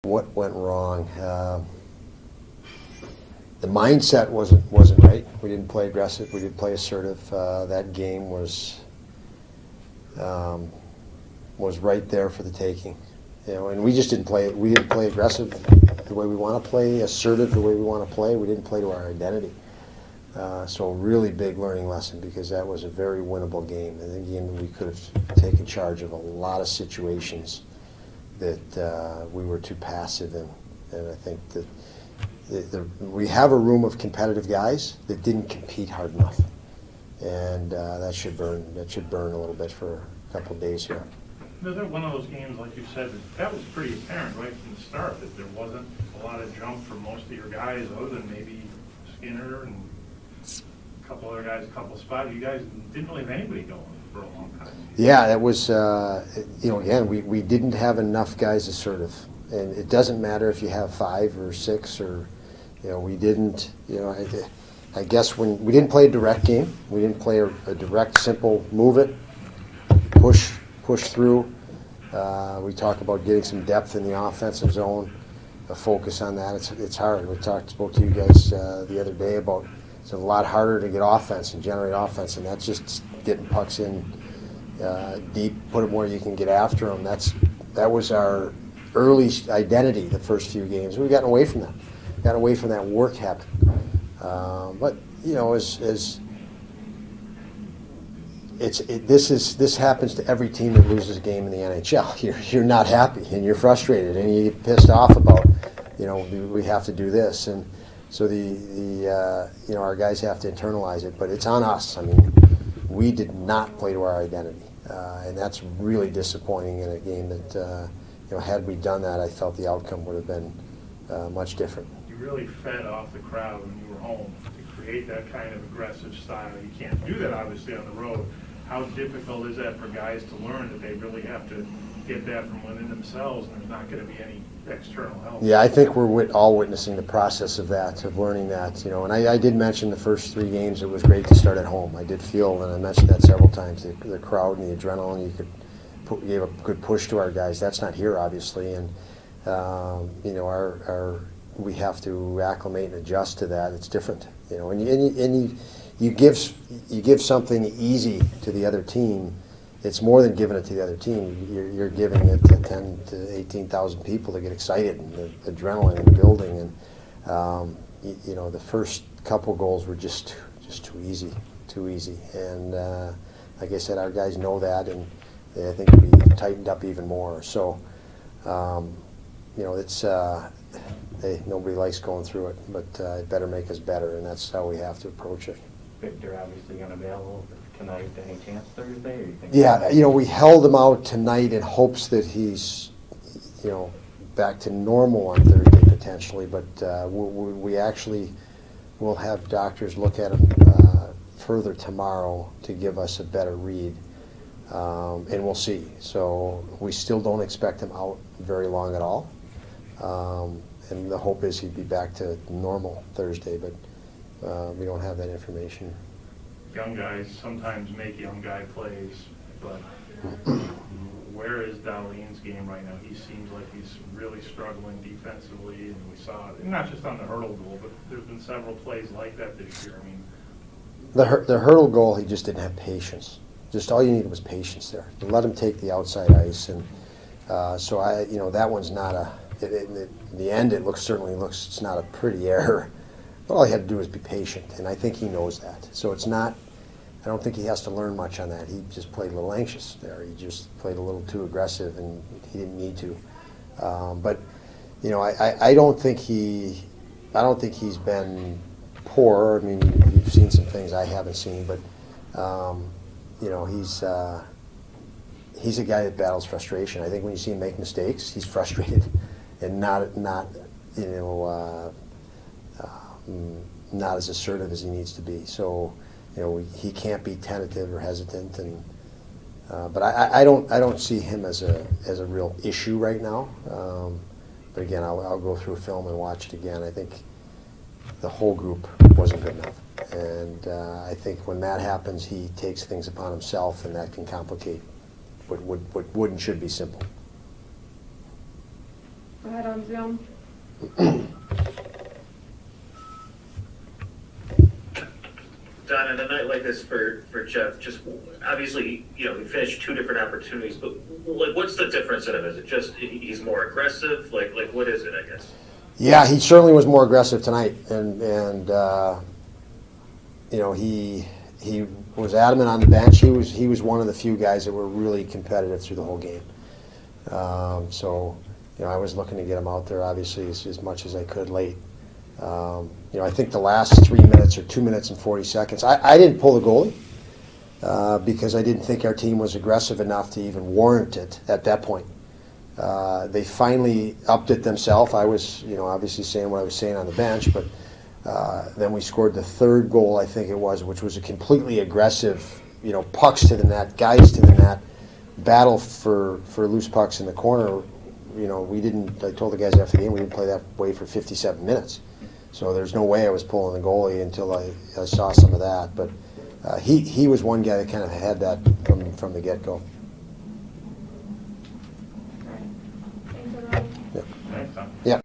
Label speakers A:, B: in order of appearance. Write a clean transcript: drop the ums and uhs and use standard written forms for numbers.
A: What went wrong? The mindset wasn't right. We didn't play aggressive. We didn't play assertive. That game was right there for the taking, and we just didn't play. We didn't play aggressive the way we want to play, assertive the way we want to play. We didn't play to our identity. So a really big learning lesson, because that was a very winnable game. And again, we could have taken charge of a lot of situations that we were too passive in. And I think that we have a room of competitive guys that didn't compete hard enough, and that should burn a little bit for a couple of days here.
B: Another one of those games, like you said, that was pretty apparent right from the start that there wasn't a lot of jump for most of your guys, other than maybe Skinner and a couple other guys, a couple spots. You guys didn't really have anybody going for a long time.
A: Yeah, that was, again, we didn't have enough guys assertive. And it doesn't matter if you have 5 or 6 or, we didn't, I guess when we didn't play a direct game, we didn't play a direct, simple move it, push through. We talk about getting some depth in the offensive zone, a focus on that. It's hard. Spoke to you guys the other day about it's a lot harder to get offense and generate offense, and that's just getting pucks in deep, put them where you can get after them. That was our early identity the first few games. We've gotten away from that. Got away from that work habit. But this happens to every team that loses a game in the NHL. You're not happy and you're frustrated and you get pissed off about we have to do this, and so our guys have to internalize it. But it's on us. I mean, we did not play to our identity, and that's really disappointing in a game that. Had we done that, I felt the outcome would have been much different.
B: You really fed off the crowd when you were home to create that kind of aggressive style. You can't do that, obviously, on the road. How difficult is that for guys to learn that they really have to get that from within themselves, and there's not going to be any external help?
A: Yeah, I think we're all witnessing the process of that, of learning that. And I did mention the first 3 games, it was great to start at home. I did feel, and I mentioned that several times, the crowd and the adrenaline, gave a good push to our guys. That's not here, obviously, and we have to acclimate and adjust to that. It's different, and you give something easy to the other team. It's more than giving it to the other team. You're giving it to 10 to 18,000 people to get excited, and the adrenaline in the building, and the first couple goals were just too easy, and like I said, our guys know that, and I think we tightened up even more. So, it's nobody likes going through it, but it better make us better, and that's how we have to approach it.
C: Victor obviously going to be available tonight. Any chance Thursday? Or you think?
A: Yeah, we held him out tonight in hopes that he's, back to normal on Thursday potentially, but we actually will have doctors look at him further tomorrow to give us a better read. And we'll see. So we still don't expect him out very long at all. And the hope is he'd be back to normal Thursday, but we don't have that information.
B: Young guys sometimes make young guy plays, but where is Dahlin's game right now? He seems like he's really struggling defensively, and we saw it, not just on the hurdle goal, but there's been several plays like that this year. I mean,
A: the hurdle goal, he just didn't have patience. Just all you needed was patience there. You let him take the outside ice, and so that one's not in the end, certainly looks it's not a pretty error. But all he had to do was be patient, and I think he knows that. So it's not. I don't think he has to learn much on that. He just played a little anxious there. He just played a little too aggressive, and he didn't need to. But I don't think he's been poor. I mean, you've seen some things I haven't seen, but. He's a guy that battles frustration. I think when you see him make mistakes, he's frustrated and not as assertive as he needs to be. So, he can't be tentative or hesitant. And but I don't see him as a real issue right now. But again, I'll go through film and watch it again. I think the whole group wasn't good enough. And I think when that happens, he takes things upon himself, and that can complicate what would and should be simple.
D: Go ahead on Zoom.
E: Don, in a night like this for Jeff, just obviously, you know, he finished two different opportunities, but like, what's the difference in him? Is it just he's more aggressive? Like what is it, I guess?
A: Yeah, he certainly was more aggressive tonight, and you know, he was adamant on the bench. He was one of the few guys that were really competitive through the whole game. So, you know, I was looking to get him out there, obviously, as much as I could late. You know, I think the last 3 minutes or 2 minutes and 40 seconds, I didn't pull the goalie because I didn't think our team was aggressive enough to even warrant it at that point. They finally upped it themselves. I was, you know, obviously saying what I was saying on the bench, but then we scored the third goal, I think it was, which was a completely aggressive, you know, pucks to the net, guys to the net, battle for loose pucks in the corner. You know, we didn't, I told the guys after the game, we didn't play that way for 57 minutes. So there's no way I was pulling the goalie until I saw some of that. But he was one guy that kind of had that from the get-go.
D: Thanks, everyone.
A: Yeah.
B: Thanks, Tom.
A: Yeah.